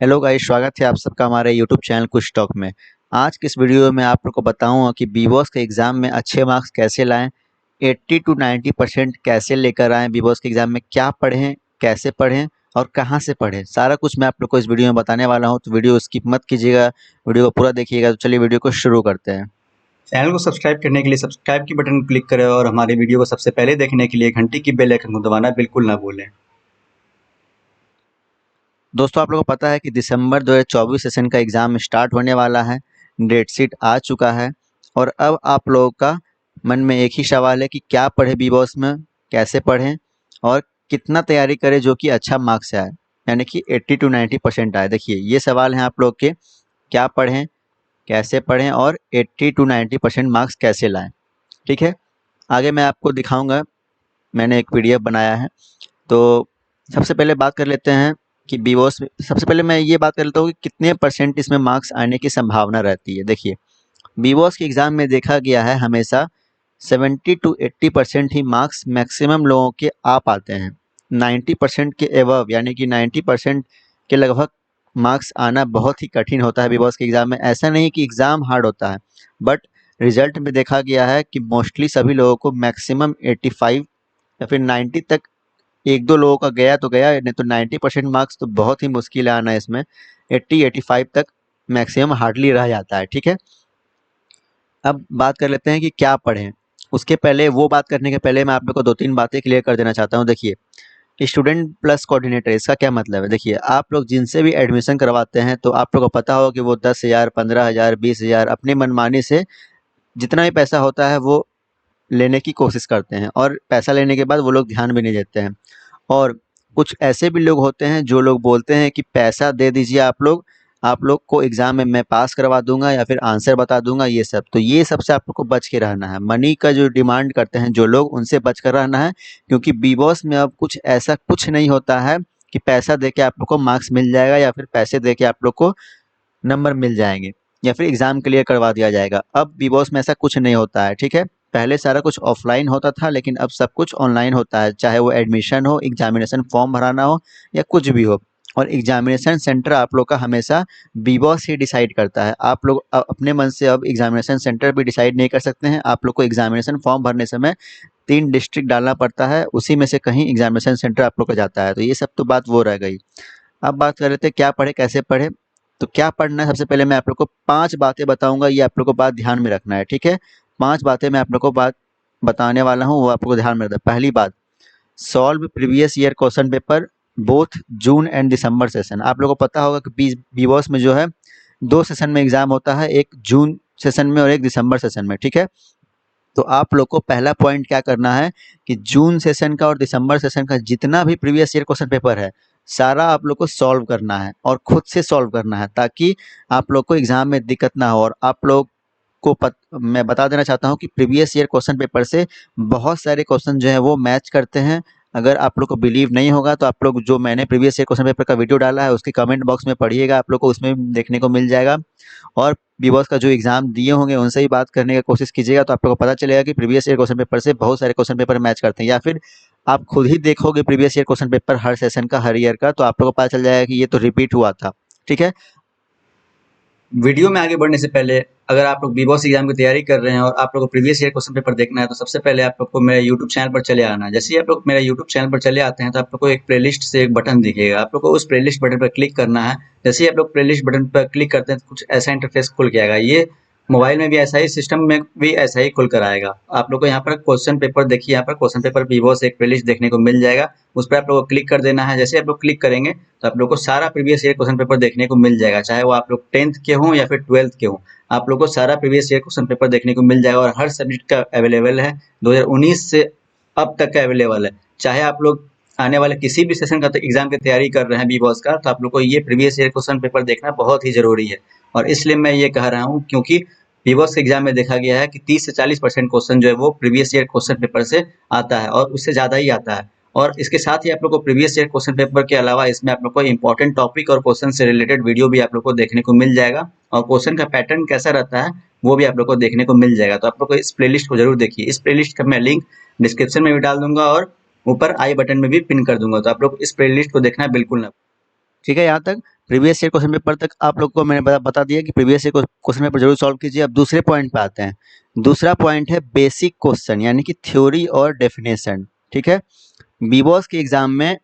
Hello guys, स्वागत है आप सबका हमारे यूट्यूब चैनल कुछ टॉक में। आज की इस वीडियो में आप लोग को बताऊंगा कि बीबॉस के एग्ज़ाम में अच्छे मार्क्स कैसे लाएं, 80 टू 90% कैसे लेकर आएं। बीबॉस के एग्ज़ाम में क्या पढ़ें, कैसे पढ़ें और कहां से पढ़ें, सारा कुछ मैं आप लोग को इस वीडियो में बताने वाला हूं। तो वीडियो स्किप मत कीजिएगा, वीडियो को पूरा देखिएगा। तो चलिए वीडियो को शुरू करते हैं। चैनल को सब्सक्राइब करने के लिए सब्सक्राइब की बटन क्लिक करें और हमारे वीडियो को सबसे पहले देखने के लिए घंटी की बेल आइकन को दबाना बिल्कुल ना भूलें। दोस्तों, आप लोगों को पता है कि दिसंबर 2024 सेशन का एग्ज़ाम स्टार्ट होने वाला है। डेट शीट आ चुका है और अब आप लोगों का मन में एक ही सवाल है कि क्या पढ़े बीबॉस में, कैसे पढ़ें और कितना तैयारी करें जो कि अच्छा मार्क्स आए, यानी कि 80 टू 90% आए। देखिए, ये सवाल हैं आप लोग के, क्या पढ़ें, कैसे पढ़ें और 80 टू 90% मार्क्स कैसे लाएं। ठीक है, आगे मैं आपको दिखाऊंगा। मैंने एक पीडीएफ बनाया है। तो सबसे पहले बात कर लेते हैं कि बीबॉस में, सबसे पहले मैं ये बात कर लेता हूँ कि कितने परसेंट इसमें मार्क्स आने की संभावना रहती है। देखिए, बीबॉस के एग्ज़ाम में देखा गया है हमेशा 70 टू 80% ही मार्क्स मैक्सिमम लोगों के आ पाते हैं। 90% के एबव, यानी कि 90% के लगभग मार्क्स आना बहुत ही कठिन होता है बीबॉस के एग्ज़ाम में। ऐसा नहीं कि एग्ज़ाम हार्ड होता है, बट रिजल्ट में देखा गया है कि मोस्टली सभी लोगों को मैक्सिमम 85 या फिर 90 तक, एक दो लोगों का गया तो गया, नहीं तो 90% मार्क्स तो बहुत ही मुश्किल है आना इसमें। 80-85 तक मैक्सिमम हार्डली रह जाता है। ठीक है, अब बात कर लेते हैं कि क्या पढ़ें। उसके पहले, वो बात करने के पहले मैं आप लोग को 2-3 बातें क्लियर कर देना चाहता हूँ। देखिए, स्टूडेंट प्लस कोऑर्डिनेटर, इसका क्या मतलब है। देखिए, आप लोग जिनसे भी एडमिशन करवाते हैं तो आप लोग को पता होगा कि वो 10,000, 15,000, 20,000 अपनी मनमानी से जितना भी पैसा होता है वो लेने की कोशिश करते हैं, और पैसा लेने के बाद वो लोग ध्यान भी नहीं देते हैं। और कुछ ऐसे भी लोग होते हैं जो लोग बोलते हैं कि पैसा दे दीजिए, आप लोग को एग्ज़ाम में मैं पास करवा दूंगा या फिर आंसर बता दूंगा। ये सब, तो ये सबसे आप लोग को बच के रहना है। मनी का जो डिमांड करते हैं जो लोग, उनसे बच कर रहना है, क्योंकि बीबॉस में अब कुछ ऐसा कुछ नहीं होता है कि पैसा दे के आप लोग को मार्क्स मिल जाएगा या फिर पैसे दे के आप लोग को नंबर मिल जाएंगे या फिर एग्ज़ाम क्लियर करवा दिया जाएगा। अब बीबॉस में ऐसा कुछ नहीं होता है। ठीक है, पहले सारा कुछ ऑफलाइन होता था, लेकिन अब सब कुछ ऑनलाइन होता है, चाहे वो एडमिशन हो, एग्जामिनेशन फॉर्म भराना हो या कुछ भी हो। और एग्जामिनेशन सेंटर आप लोग का हमेशा बीबॉस ही डिसाइड करता है। आप लोग अपने मन से अब एग्जामिनेशन सेंटर भी डिसाइड नहीं कर सकते हैं। आप लोग को एग्जामिनेशन फॉर्म भरने समय 3 डिस्ट्रिक्ट डालना पड़ता है, उसी में से कहीं एग्जामिनेशन सेंटर आप लोग का जाता है। तो ये सब तो बात वो रह गई। अब बात कर लेते हैं क्या पढ़े, कैसे पढ़े। तो क्या पढ़ना है, सबसे पहले मैं आप लोग को 5 बातें बताऊंगा, ये आप लोग को बात ध्यान में रखना है। ठीक है, 5 बातें मैं आप लोग को बात बताने वाला हूँ, वो आप लोग को ध्यान में रखना है। पहली बात, solve previous year question paper both June and December session. आप लोग को पता होगा कि बीबॉस में जो है 2 सेशन में एग्जाम होता है, एक जून सेशन में और एक दिसंबर सेशन में। ठीक है, तो आप लोग को पहला पॉइंट क्या करना है कि जून सेशन का और दिसंबर सेशन का जितना भी प्रीवियस ईयर क्वेश्चन पेपर है, सारा आप लोग को सॉल्व करना है और खुद से सॉल्व करना है, ताकि आप लोग को एग्जाम में दिक्कत ना हो। और आप लोग को मैं बता देना चाहता हूँ कि प्रीवियस ईयर क्वेश्चन पेपर से बहुत सारे क्वेश्चन जो है वो मैच करते हैं। अगर आप लोग को बिलीव नहीं होगा तो आप लोग, जो मैंने प्रीवियस ईयर क्वेश्चन पेपर का वीडियो डाला है उसके कमेंट बॉक्स में पढ़िएगा, आप लोग को उसमें देखने को मिल जाएगा। और बीबॉस का जो एग्जाम दिए होंगे उनसे ही बात करने की कोशिश कीजिएगा, तो आप लोग को पता चलेगा कि प्रीवियस ईयर क्वेश्चन पेपर से बहुत सारे क्वेश्चन पेपर मैच करते हैं। या फिर आप खुद ही देखोगे प्रीवियस ईयर क्वेश्चन पेपर हर सेशन का, हर ईयर का, तो आप लोग को पता चल जाएगा कि ये तो रिपीट हुआ था। ठीक है, वीडियो में आगे बढ़ने से पहले, अगर आप लोग बीबॉस एग्जाम की तैयारी कर रहे हैं और आप लोग को प्रीवियस ईयर क्वेश्चन पेपर देखना है, तो सबसे पहले आप लोग को मेरे यूट्यूब चैनल पर चले आना है। जैसे ही आप लोग मेरे यूट्यूब चैनल पर चले आते हैं तो आप लोग को एक प्लेलिस्ट से एक बटन दिखेगा, आप लोग को उस प्लेलिस्ट बटन पर क्लिक करना है। जैसे ही आप लोग प्लेलिस्ट बटन पर क्लिक करते हैं तो कुछ ऐसा इंटरफेस खुल के आएगा। ये मोबाइल में भी ऐसा ही, सिस्टम में भी ऐसा ही खुल कर आएगा। आप लोग को यहाँ पर क्वेश्चन पेपर देखिए, यहाँ पर क्वेश्चन पेपर बीबॉस एक प्लेलिस्ट देखने को मिल जाएगा। उस पर आप लोग को क्लिक कर देना है। जैसे आप लोग क्लिक करेंगे तो आप लोग को सारा प्रीवियस ईयर क्वेश्चन पेपर देखने को मिल जाएगा, चाहे वो आप लोग 10th के हों या फिर 12th के हों। आप लोग को सारा प्रीवियस ईयर क्वेश्चन पेपर देखने को मिल जाएगा और हर सब्जेक्ट का अवेलेबल है। 2019 से अब तक का अवेलेबल है। चाहे आप लोग आने वाले किसी भी सेशन का एग्जाम की तैयारी कर रहे हैं बीबॉस का, तो आप लोग को ये प्रीवियस ईयर क्वेश्चन पेपर देखना बहुत ही जरूरी है। और इसलिए मैं ये कह रहा हूँ क्योंकि बीबॉस के एग्जाम में देखा गया है कि 30 से 40% क्वेश्चन जो है वो प्रीवियस ईयर क्वेश्चन पेपर से आता है और उससे ज़्यादा ही आता है। और इसके साथ ही आप लोग को प्रीवियस ईयर क्वेश्चन पेपर के अलावा इसमें आप लोग को इंपॉर्टेंट टॉपिक और क्वेश्चन से रिलेटेड वीडियो भी आप लोग को देखने को मिल जाएगा, और क्वेश्चन का पैटर्न कैसा रहता है वो भी आप लोग को देखने को मिल जाएगा। तो आप लोग को इस प्लेलिस्ट को जरूर देखिए। इस प्लेलिस्ट का मैं लिंक डिस्क्रिप्शन में भी डाल दूंगा और ऊपर आई बटन में भी पिन कर दूंगा, तो आप लोग इस प्लेलिस्ट को देखना बिल्कुल ना। ठीक है, यहाँ तक प्रीवियस ईयर क्वेश्चन पेपर तक आप लोग को मैंने बता दिया कि प्रीवियस ईयर क्वेश्चन पेपर जरूर सॉल्व कीजिए। अब दूसरे पॉइंट पे आते हैं। दूसरा पॉइंट है बेसिक क्वेश्चन, यानी कि थ्योरी और डेफिनेशन। ठीक है, बीबॉस के एग्जाम में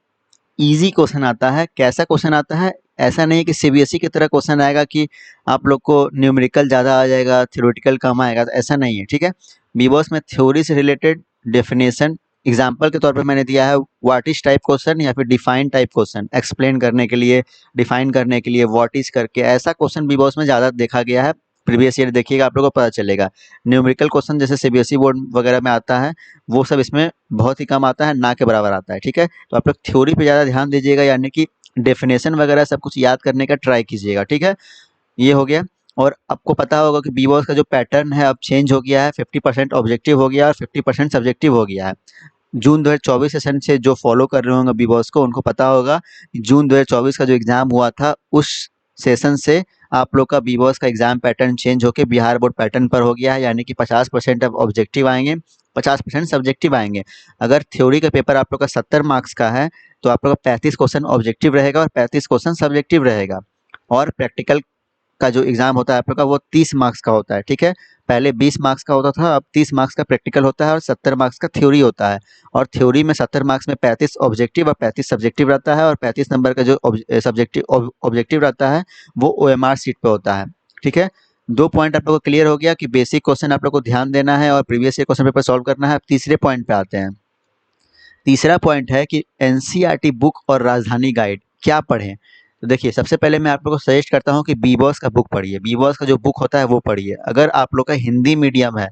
इजी क्वेश्चन आता है। कैसा क्वेश्चन आता है? ऐसा नहीं कि सीबीएसई की तरह क्वेश्चन आएगा कि आप लोग को न्यूमेरिकल ज़्यादा आ जाएगा, थ्योरेटिकल कम आएगा, तो ऐसा नहीं है। ठीक है, बीबॉस में थ्योरी से रिलेटेड डेफिनेशन, एग्जाम्पल के तौर पे मैंने दिया है व्हाट इज टाइप क्वेश्चन या फिर डिफाइन टाइप क्वेश्चन, एक्सप्लेन करने के लिए, डिफाइन करने के लिए व्हाट इज करके, ऐसा क्वेश्चन बीबॉस में ज़्यादा देखा गया है। प्रीवियस ईयर देखिएगा, आप लोगों को पता चलेगा। न्यूमेरिकल क्वेश्चन जैसे सीबीएसई बोर्ड वगैरह में आता है, वो सब इसमें बहुत ही कम आता है, ना के बराबर आता है। ठीक है, तो आप लोग थ्योरी पे ज़्यादा ध्यान दीजिएगा, यानी कि डेफिनेशन वगैरह सब कुछ याद करने का ट्राई कीजिएगा। ठीक है, ये हो गया। और आपको पता होगा कि बीबॉस का जो पैटर्न है अब चेंज हो गया है, 50% ऑब्जेक्टिव हो गया और 50% सब्जेक्टिव हो गया है। जून 2024 सेशन से जो फॉलो कर रहे होंगे बीबॉस को, उनको पता होगा कि जून 2024 का जो एग्ज़ाम हुआ था, उस सेशन से आप लोग का बीबॉस का एग्ज़ाम पैटर्न चेंज होकर बिहार बोर्ड पैटर्न पर हो गया है, यानी कि 50% अब ऑब्जेक्टिव आएंगे, 50% सब्जेक्टिव आएंगे। अगर थ्योरी का पेपर आप लोग का 70 मार्क्स का है, तो आप लोग का 35 क्वेश्चन ऑब्जेक्टिव रहेगा और 35 क्वेश्चन सब्जेक्टिव रहेगा। और प्रैक्टिकल का जो एग्ज़ाम होता है आप लोग का, वो 30 मार्क्स का होता है। ठीक है, पहले 20 मार्क्स का होता था, अब 30 मार्क्स का प्रैक्टिकल होता है और 70 मार्क्स का थ्योरी होता है। और थ्योरी में 70 मार्क्स में 35 ऑब्जेक्टिव और 35 सब्जेक्टिव रहता है, और 35 नंबर का जो ऑब्जेक्टिव रहता है वो ओएमआर सीट पे होता है। ठीक है, दो पॉइंट आप लोग को क्लियर हो गया कि बेसिक क्वेश्चन आप लोग को ध्यान देना है और previous year question paper solve करना है। अब तीसरे पॉइंट पे आते हैं। तीसरा पॉइंट है कि एनसीईआरटी बुक और राजधानी गाइड क्या पढ़ें। तो देखिए, सबसे पहले मैं आप लोगों को सजेस्ट करता हूँ कि बीबॉस का बुक पढ़िए। बीबॉस का जो बुक होता है वो पढ़िए। अगर आप लोग का हिंदी मीडियम है,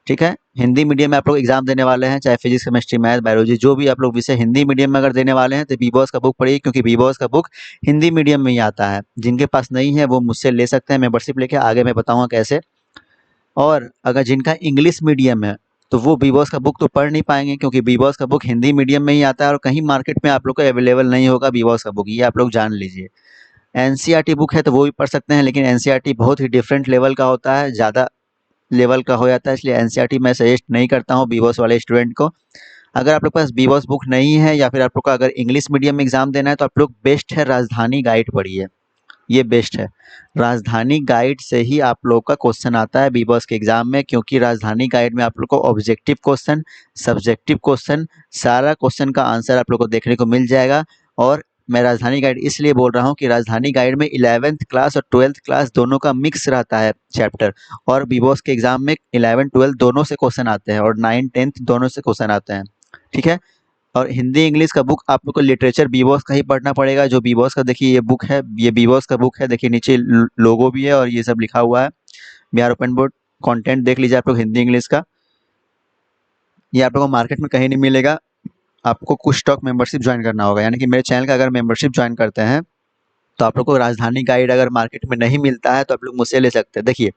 ठीक है, हिंदी मीडियम में आप लोग एग्जाम देने वाले हैं, चाहे फिजिक्स, केमिस्ट्री, मैथ, बायोलॉजी, जो भी आप लोग विषय हिंदी मीडियम में अगर देने वाले हैं, तो बीबॉस का बुक पढ़िए, क्योंकि बीबॉस का बुक हिंदी मीडियम में ही आता है। जिनके पास नहीं है वो मुझसे ले सकते हैं मेंबरशिप लेके, आगे मैं बताऊंगा कैसे। और अगर जिनका इंग्लिश मीडियम है, तो वो बीबॉस का बुक तो पढ़ नहीं पाएंगे, क्योंकि बीबॉस का बुक हिंदी मीडियम में ही आता है और कहीं मार्केट में आप लोग को अवेलेबल नहीं होगा बीबॉस का बुक, ये आप लोग जान लीजिए। एनसीईआरटी बुक है तो वो भी पढ़ सकते हैं, लेकिन एनसीईआरटी बहुत ही डिफरेंट लेवल का होता है, ज़्यादा लेवल का हो जाता है, इसलिए एनसीईआरटी मैं सजेस्ट नहीं करता हूँ बीबॉस वाले स्टूडेंट को। अगर आप लोग के पास बीबॉस बुक नहीं है, या फिर आप लोग का अगर इंग्लिश मीडियम में एग्जाम देना है, तो आप लोग बेस्ट है राजधानी गाइड पढ़िए, ये बेस्ट है। राजधानी गाइड से ही आप लोग का क्वेश्चन आता है बीबॉस के एग्जाम में, क्योंकि राजधानी गाइड में आप लोग को ऑब्जेक्टिव क्वेश्चन, सब्जेक्टिव क्वेश्चन, सारा क्वेश्चन का आंसर आप लोग को देखने को मिल जाएगा। और मैं राजधानी गाइड इसलिए बोल रहा हूँ कि राजधानी गाइड में 11th क्लास और 12th क्लास दोनों का मिक्स रहता है चैप्टर, और बीबॉस के एग्जाम में 11 12 दोनों से क्वेश्चन आते हैं और 9 10th दोनों से क्वेश्चन आते हैं। ठीक है, और हिंदी इंग्लिश का बुक आप लोग को लिटरेचर बीबॉस का ही पढ़ना पड़ेगा। जो बीबॉस का देखिए ये बुक है, ये बीबॉस का बुक है, देखिए नीचे लोगो भी है और ये सब लिखा हुआ है, बिहार ओपन बोर्ड। कंटेंट देख लीजिए आप लोग हिंदी इंग्लिश का, ये आप लोगों को मार्केट में कहीं नहीं मिलेगा। आपको कुछ स्टॉक मेंबरशिप ज्वाइन करना होगा, यानी कि मेरे चैनल का अगर मेंबरशिप ज्वाइन करते हैं, तो आप लोग को राजधानी गाइड अगर मार्केट में नहीं मिलता है, तो आप लोग मुझसे ले सकते हैं। देखिए,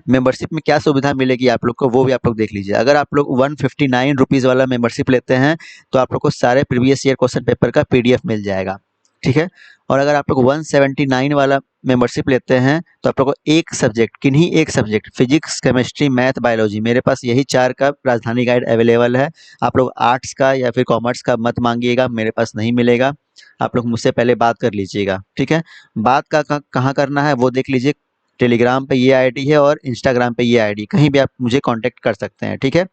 मेंबरशिप में क्या सुविधा मिलेगी आप लोग को, वो भी आप लोग देख लीजिए। अगर आप लोग 159 रुपीज़ वाला मेंबरशिप लेते हैं, तो आप लोग को सारे प्रीवियस ईयर क्वेश्चन पेपर का पीडीएफ मिल जाएगा। ठीक है, और अगर आप लोग 179 वाला मेंबरशिप लेते हैं, तो आप लोग को एक सब्जेक्ट, किन्हीं एक subject, physics, chemistry, math, biology, मेरे पास यही 4 का राजधानी गाइड अवेलेबल है। आप लोग आर्ट्स का या फिर कॉमर्स का मत मांगिएगा, मेरे पास नहीं मिलेगा। आप लोग मुझसे पहले बात कर लीजिएगा। ठीक है, बात का कहाँ करना है वो देख लीजिए। टेलीग्राम पे ये आईडी है और इंस्टाग्राम पे ये आईडी, कहीं भी आप मुझे कांटेक्ट कर सकते हैं। ठीक है,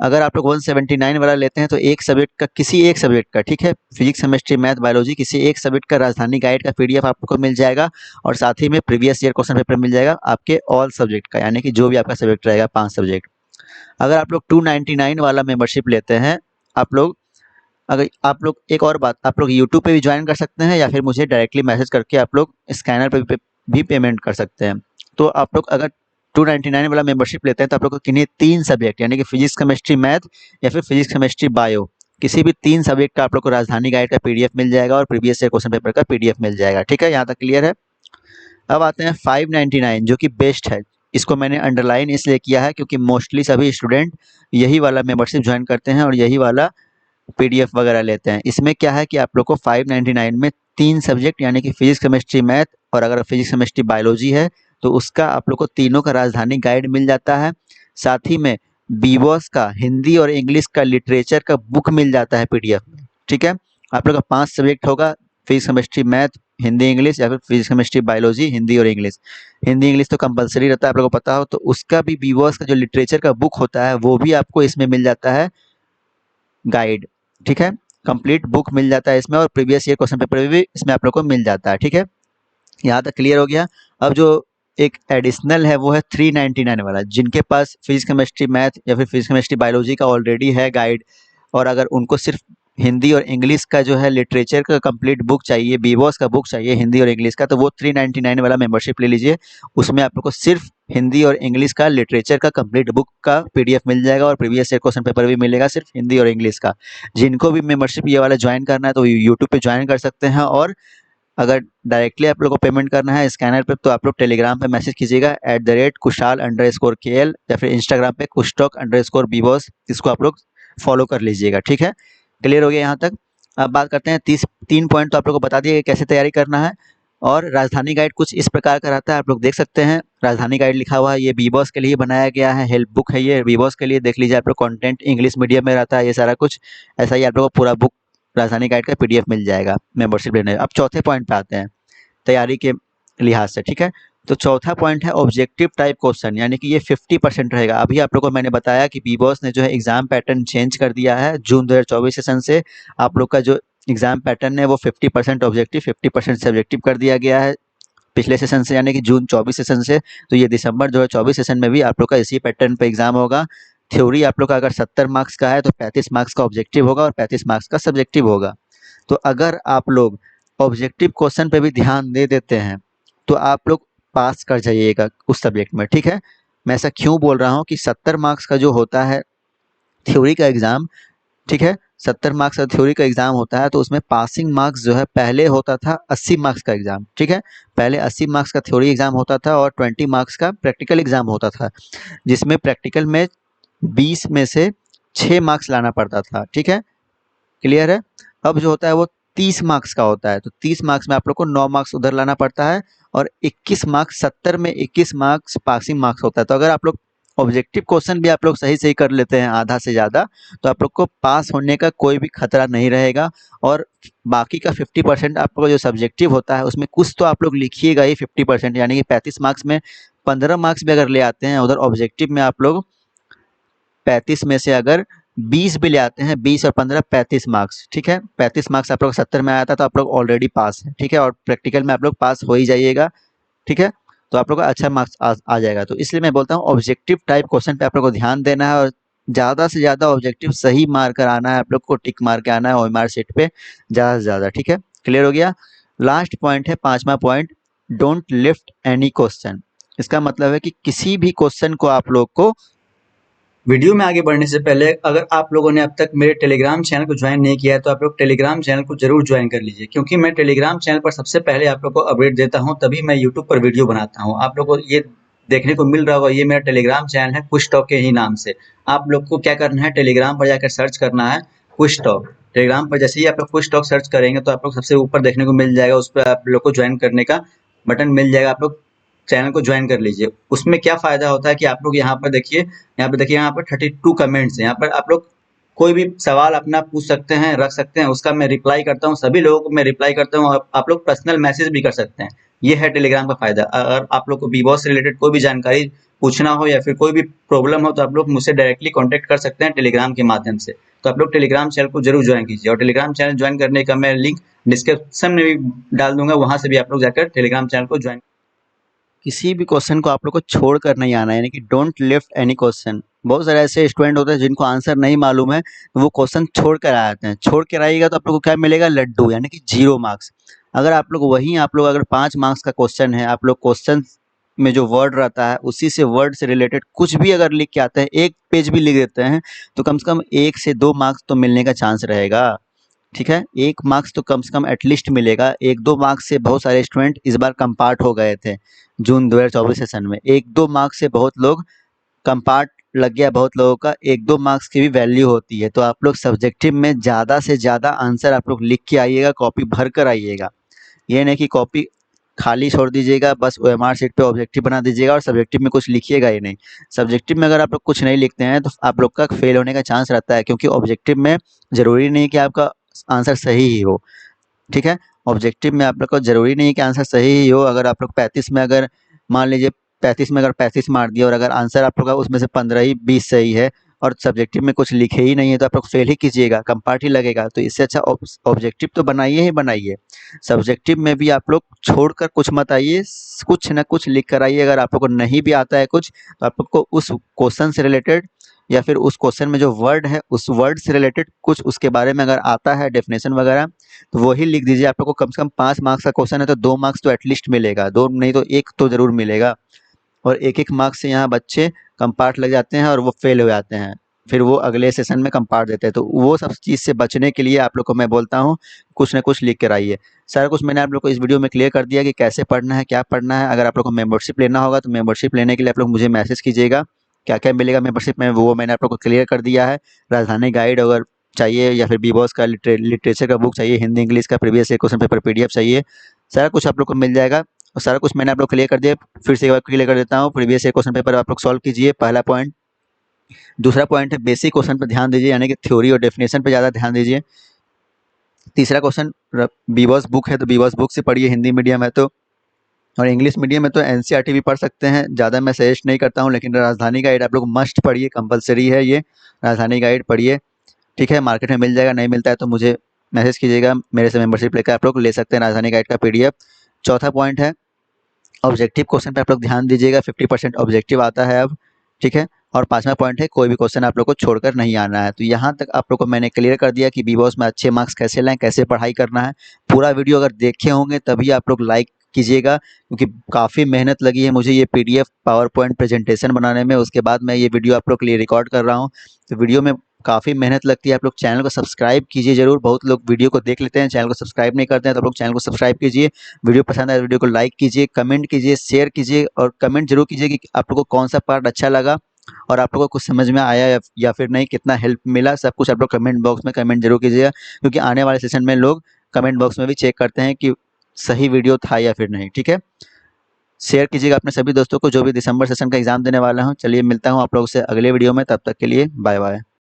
अगर आप लोग 179 वाला लेते हैं, तो एक सब्जेक्ट का, किसी एक सब्जेक्ट का, ठीक है, फिजिक्स, केमिस्ट्री, मैथ, बायोलॉजी, किसी एक सब्जेक्ट का राजधानी गाइड का पीडीएफ आपको मिल जाएगा, और साथ ही में प्रीवियस ईयर क्वेश्चन पेपर मिल जाएगा आपके ऑल सब्जेक्ट का, यानी कि जो भी आपका सब्जेक्ट रहेगा, 5 सब्जेक्ट। अगर आप लोग 299 वाला मेंबरशिप लेते हैं, आप लोग, अगर आप लोग, एक और बात, आप लोग यूट्यूब पे भी ज्वाइन कर सकते हैं, या फिर मुझे डायरेक्टली मैसेज करके आप लोग स्कैनर पे भी पेमेंट कर सकते हैं। तो आप लोग अगर 299 वाला मेंबरशिप लेते हैं, तो आप लोग को किन्हीं 3 सब्जेक्ट, यानी कि फिजिक्स, केमिस्ट्री, मैथ, या फिर फिजिक्स, केमिस्ट्री, बायो, किसी भी 3 सब्जेक्ट का आप लोग को राजधानी गाइड का पीडीएफ मिल जाएगा और प्रीवियस ईयर क्वेश्चन पेपर का पीडीएफ मिल जाएगा। ठीक है, यहाँ तक क्लियर है। अब आते हैं 599, जो कि बेस्ट है। इसको मैंने अंडरलाइन इसलिए किया है क्योंकि मोस्टली सभी स्टूडेंट यही वाला मेंबरशिप ज्वाइन करते हैं और यही वाला पीडीएफ वगैरह लेते हैं। इसमें क्या है कि आप लोग को 599 में 3 सब्जेक्ट, यानी कि फिजिक्स, केमिस्ट्री, मैथ, और अगर फिजिक्स, केमिस्ट्री, बायोलॉजी है, तो उसका आप लोग को तीनों का राजधानी गाइड मिल जाता है। साथ ही में बीबॉस का हिंदी और इंग्लिश का लिटरेचर का बुक मिल जाता है पीडीएफ में। ठीक है, आप लोग का 5 सब्जेक्ट होगा, physics chemistry math Hindi English, या फिर फिजिक्स केमिस्ट्री बायोलॉजी हिंदी और इंग्लिश। हिंदी इंग्लिश तो कंपलसरी रहता है, आप लोगों को पता हो, तो उसका भी बीवॉस का जो लिटरेचर का बुक होता है वो भी आपको इसमें मिल जाता है, गाइड। ठीक है, कंप्लीट बुक मिल जाता है इसमें, और प्रीवियस ईयर क्वेश्चन पेपर भी इसमें आप लोग को मिल जाता है। ठीक है, यहाँ तक क्लियर हो गया। अब जो एक एडिशनल है वो है 399 वाला, जिनके पास फिजिक्स केमिस्ट्री मैथ या फिर फिजिक्स केमिस्ट्री बायोलॉजी का ऑलरेडी है गाइड, और अगर उनको सिर्फ हिंदी और इंग्लिश का जो है लिटरेचर का कंप्लीट बुक चाहिए, बीबॉस का बुक चाहिए हिंदी और इंग्लिश का, तो वो 399 वाला मेंबरशिप ले लीजिए। उसमें आप लोग को सिर्फ हिंदी और इंग्लिश का लिटरेचर का कंप्लीट बुक का पीडीएफ मिल जाएगा, और प्रीवियस ईयर क्वेश्चन पेपर भी मिलेगा सिर्फ हिंदी और इंग्लिश का। जिनको भी मेंबरशिप ये वाला ज्वाइन करना है तो यूट्यूब पे ज्वाइन कर सकते हैं, और अगर डायरेक्टली आप लोग को पेमेंट करना है स्कैनर पे, तो आप लोग टेलीग्राम पे मैसेज कीजिएगा @kushal_KL, या फिर इंस्टाग्राम पे kushtok_bboss, इसको आप लोग फॉलो कर लीजिएगा। ठीक है, क्लियर हो गया यहाँ तक। अब बात करते हैं 3 पॉइंट तो आप लोग को बता दिए कि कैसे तैयारी करना है। और राजधानी गाइड कुछ इस प्रकार का रहता है, आप लोग देख सकते हैं राजधानी गाइड लिखा हुआ है, ये बीबॉस के लिए बनाया गया है, हेल्प बुक है ये बीबॉस के लिए, देख लीजिए आप लोग। कंटेंट इंग्लिश मीडियम में रहता है ये सारा कुछ, ऐसा ही आप लोग को पूरा बुक राजधानी गाइड का पीडीएफ मिल जाएगा मेंबरशिप लेने। अब चौथे पॉइंट पे आते हैं तैयारी के लिहाज से। ठीक है, तो चौथा पॉइंट है ऑब्जेक्टिव टाइप क्वेश्चन, यानी कि ये 50% रहेगा। अभी आप लोगों को मैंने बताया कि बीबॉस ने जो है एग्जाम पैटर्न चेंज कर दिया है जून 2024 सेशन से। आप लोग का जो एग्जाम पैटर्न है वो 50% ऑब्जेक्टिव 50% सब्जेक्टिव कर दिया गया है पिछले सेशन से, यानी कि जून 24 सेशन से। तो ये दिसंबर 2024 सेशन में भी आप लोग का इसी पैटर्न पे एग्जाम होगा। थ्योरी आप लोग का अगर 70 मार्क्स का है तो 35 मार्क्स का ऑब्जेक्टिव होगा और 35 मार्क्स का सब्जेक्टिव होगा। तो अगर आप लोग ऑब्जेक्टिव क्वेश्चन पे भी ध्यान दे देते हैं तो आप लोग पास कर जाइएगा उस सब्जेक्ट में। ठीक है, मैं ऐसा क्यों बोल रहा हूँ कि 70 मार्क्स का जो होता है थ्योरी का एग्ज़ाम, ठीक है, 70 मार्क्स का थ्योरी का एग्ज़ाम होता है, तो उसमें पासिंग मार्क्स जो है पहले होता था 80 मार्क्स का एग्ज़ाम। ठीक है, पहले 80 मार्क्स का थ्योरी एग्ज़ाम होता था और 20 मार्क्स का प्रैक्टिकल एग्ज़ाम होता था, जिसमें प्रैक्टिकल में 20 में से 6 मार्क्स लाना पड़ता था। ठीक है, क्लियर है। अब जो होता है वो 30 मार्क्स का होता है, तो 30 मार्क्स में आप लोग को 9 मार्क्स उधर लाना पड़ता है, और 21 मार्क्स 70 में 21 मार्क्स पासिंग मार्क्स होता है। तो अगर आप लोग ऑब्जेक्टिव क्वेश्चन भी आप लोग सही सही कर लेते हैं आधा से ज़्यादा, तो आप लोग को पास होने का कोई भी खतरा नहीं रहेगा। और बाकी का 50% आपका जो सब्जेक्टिव होता है उसमें कुछ तो आप लोग लिखिएगा ही 50%, यानी कि 35 मार्क्स में 15 मार्क्स भी अगर ले आते हैं, उधर ऑब्जेक्टिव में आप लोग 35 में से अगर 20 भी ले आते हैं, 20 और 15 35 मार्क्स। ठीक है, 35 मार्क्स आप लोग 70 में आया था तो आप लोग ऑलरेडी पास हैं। ठीक है, और प्रैक्टिकल में आप लोग पास हो ही जाइएगा। ठीक है, तो आप लोग का अच्छा मार्क्स आ जाएगा। तो इसलिए मैं बोलता हूँ ऑब्जेक्टिव टाइप क्वेश्चन पे आप लोग को ध्यान देना है, और ज़्यादा से ज़्यादा ऑब्जेक्टिव सही मार कर आना है, आप लोग को टिक मार के आना है OMR शीट पे ज़्यादा से ज़्यादा। ठीक है, क्लियर हो गया। लास्ट पॉइंट है 5वां point, don't lift any question. इसका मतलब है कि किसी भी क्वेश्चन को आप लोग को, वीडियो में आगे बढ़ने से पहले अगर आप लोगों ने अब तक मेरे टेलीग्राम चैनल को ज्वाइन नहीं किया है तो आप लोग टेलीग्राम चैनल को जरूर ज्वाइन कर लीजिए, क्योंकि मैं टेलीग्राम चैनल पर सबसे पहले आप लोग को अपडेट देता हूं, तभी मैं यूट्यूब पर वीडियो बनाता हूं। आप लोग को ये देखने को मिल रहा होगा, ये मेरा टेलीग्राम चैनल है कुछ टॉक के ही नाम से। आप लोग को क्या करना है, टेलीग्राम पर जाकर सर्च करना है कुछ टॉक। टेलीग्राम पर जैसे ही आप लोग कुछ टॉक सर्च करेंगे तो आप लोग सबसे ऊपर देखने को मिल जाएगा, उस पर आप लोग को ज्वाइन करने का बटन मिल जाएगा। आप लोग चैनल को ज्वाइन कर लीजिए। उसमें क्या फायदा होता है कि आप लोग यहाँ पर देखिए, यहाँ पर 32 कमेंट्स हैं। यहाँ पर आप लोग कोई भी सवाल अपना पूछ सकते हैं, रख सकते हैं, उसका मैं रिप्लाई करता हूँ, सभी लोगों को मैं रिप्लाई करता हूँ। आप लोग पर्सनल मैसेज भी कर सकते हैं। ये है टेलीग्राम का फायदा। अगर आप लोग को बीबॉस से रिलेटेड कोई भी जानकारी पूछना हो या फिर कोई भी प्रॉब्लम हो तो आप लोग मुझसे डायरेक्टली कॉन्टेक्ट कर सकते हैं टेलीग्राम के माध्यम से। तो आप लोग टेलीग्राम चैनल को जरूर ज्वाइन कीजिए, और टेलीग्राम चैनल ज्वाइन करने का मैं लिंक डिस्क्रिप्शन में भी डाल दूंगा, वहां से भी आप लोग जाकर टेलीग्राम चैनल को ज्वाइन। किसी भी क्वेश्चन को आप लोग को छोड़ कर नहीं आना है, यानी कि डोंट लिफ्ट एनी क्वेश्चन। बहुत सारे ऐसे स्टूडेंट होते हैं जिनको आंसर नहीं मालूम है, तो वो क्वेश्चन छोड़ कर आ जाते हैं। छोड़ कर आइएगा तो आप लोग को क्या मिलेगा, लड्डू, यानी कि 0 मार्क्स। अगर आप लोग वहीं आप लोग अगर 5 मार्क्स का क्वेश्चन है, आप लोग क्वेश्चन में जो वर्ड रहता है उसी से वर्ड से रिलेटेड कुछ भी अगर लिख के आते हैं, एक पेज भी लिख देते हैं, तो कम से कम 1 से 2 मार्क्स तो मिलने का चांस रहेगा। ठीक है, 1 मार्क्स तो कम से कम एटलीस्ट मिलेगा। 1-2 मार्क्स से बहुत सारे स्टूडेंट इस बार कंपार्ट हो गए थे जून 2024 सेशन में। 1-2 मार्क्स से बहुत लोग कंपार्ट लग गया, बहुत लोगों का 1-2 मार्क्स की भी वैल्यू होती है। तो आप लोग सब्जेक्टिव में ज़्यादा से ज़्यादा आंसर आप लोग लिख के आइएगा, कॉपी भर कर आइएगा। ये नहीं कि कॉपी खाली छोड़ दीजिएगा, बस OMR शीट पे ऑब्जेक्टिव बना दीजिएगा और सब्जेक्टिव में कुछ लिखिएगा ही नहीं। सब्जेक्टिव में अगर आप लोग कुछ नहीं लिखते हैं तो आप लोग का फेल होने का चांस रहता है, क्योंकि ऑब्जेक्टिव में ज़रूरी नहीं कि आपका आंसर सही ही हो। ठीक है, ऑब्जेक्टिव में आप लोग को ज़रूरी नहीं है कि आंसर सही ही हो। अगर आप लोग 35 में अगर मान लीजिए 35 में अगर 35 मार दिया और अगर आंसर आप लोग का उसमें से 15 ही 20 सही है और सब्जेक्टिव में कुछ लिखे ही नहीं है, तो आप लोग फेल ही कीजिएगा, कंपार्ट ही लगेगा। तो इससे अच्छा ऑब्जेक्टिव तो बनाइए ही बनाइए। सब्जेक्टिव में भी आप लोग छोड़कर कुछ मत आइए, कुछ ना कुछ लिख कर आइए। अगर आप लोग को नहीं भी आता है कुछ, तो आप लोग को उस क्वेश्चन से रिलेटेड या फिर उस क्वेश्चन में जो वर्ड है उस वर्ड से रिलेटेड कुछ उसके बारे में अगर आता है डेफिनेशन वगैरह, तो वही लिख दीजिए। आप लोग को कम से कम 5 मार्क्स का क्वेश्चन है तो 2 मार्क्स तो एटलीस्ट मिलेगा, 2 नहीं तो 1 तो ज़रूर मिलेगा। और एक-एक मार्क्स से यहाँ बच्चे कंपार्ट लग जाते हैं और वो फेल हो जाते हैं। फिर वो अगले सेशन में कंपार्ट देते हैं। तो वो सब चीज़ से बचने के लिए आप लोग को मैं बोलता हूँ, कुछ ना कुछ लिख कर आइए। सारा कुछ मैंने आप लोग को इस वीडियो में क्लियर कर दिया कि कैसे पढ़ना है, क्या पढ़ना है। अगर आप लोग को मेंबरशिप लेना होगा तो मेंबरशिप लेने के लिए आप लोग मुझे मैसेज कीजिएगा। क्या-क्या मिलेगा मेंबरशिप में वो मैंने आप लोग को क्लियर कर दिया है। राजधानी गाइड अगर चाहिए या फिर बीबॉस का लिटरेचर का बुक चाहिए, हिंदी इंग्लिश का previous year question paper PDF चाहिए, सारा कुछ आप लोग को मिल जाएगा। और सारा कुछ मैंने आप लोग को क्लियर कर दिया। फिर से एक बार क्लियर कर देता हूँ। प्रीवियस ईयर क्वेश्चन पेपर आप लोग सॉल्व कीजिए, पहला पॉइंट। दूसरा पॉइंट है बेसिक क्वेश्चन पर ध्यान दीजिए, यानी कि थ्योरी और डेफिनेशन पे ज़्यादा ध्यान दीजिए। तीसरा क्वेश्चन बीबॉस बुक है तो बीबॉस बुक से पढ़िए, हिंदी मीडियम है तो। और इंग्लिश मीडियम में तो एनसीईआरटी भी पढ़ सकते हैं, ज़्यादा मैं सजेस्ट नहीं करता हूँ। लेकिन राजधानी गाइड आप लोग मस्ट पढ़िए, कंपलसरी है ये। राजधानी गाइड पढ़िए, ठीक है। मार्केट में मिल जाएगा, नहीं मिलता है तो मुझे मैसेज कीजिएगा, मेरे से मेंबरशिप लेकर आप लोग ले सकते हैं राजधानी गाइड का पीडीएफ। चौथा पॉइंट है ऑब्जेक्टिव क्वेश्चन पे आप लोग ध्यान दीजिएगा, 50% ऑब्जेक्टिव आता है अब, ठीक है। और पांचवा पॉइंट है कोई भी क्वेश्चन आप लोग को छोड़कर नहीं आना है। तो यहाँ तक आप लोग को मैंने क्लियर कर दिया कि बीबॉस में अच्छे मार्क्स कैसे लाएं, कैसे पढ़ाई करना है। पूरा वीडियो अगर देखे होंगे तभी आप लोग लाइक कीजिएगा, क्योंकि काफ़ी मेहनत लगी है मुझे ये पीडीएफ पावर पॉइंट प्रेजेंटेशन बनाने में। उसके बाद मैं ये वीडियो आप लोग के लिए रिकॉर्ड कर रहा हूँ। तो वीडियो में काफ़ी मेहनत लगती है। आप लोग चैनल को सब्सक्राइब कीजिए ज़रूर। बहुत लोग वीडियो को देख लेते हैं, चैनल को सब्सक्राइब नहीं करते हैं, तो आप लोग चैनल को सब्सक्राइब कीजिए। वीडियो पसंद आए तो वीडियो को लाइक कीजिए, कमेंट कीजिए, शेयर कीजिए। और कमेंट जरूर कीजिए कि आप लोगों को कौन सा पार्ट अच्छा लगा और आप लोगों को कुछ समझ में आया या फिर नहीं, कितना हेल्प मिला। सब कुछ आप लोग कमेंट बॉक्स में कमेंट जरूर कीजिएगा, क्योंकि आने वाले सेशन में लोग कमेंट बॉक्स में भी चेक करते हैं कि सही वीडियो था या फिर नहीं, ठीक है। शेयर कीजिएगा अपने सभी दोस्तों को जो भी दिसंबर सेशन का एग्जाम देने वाला हूँ। चलिए मिलता हूँ आप लोगों से अगले वीडियो में, तब तक के लिए बाय बाय।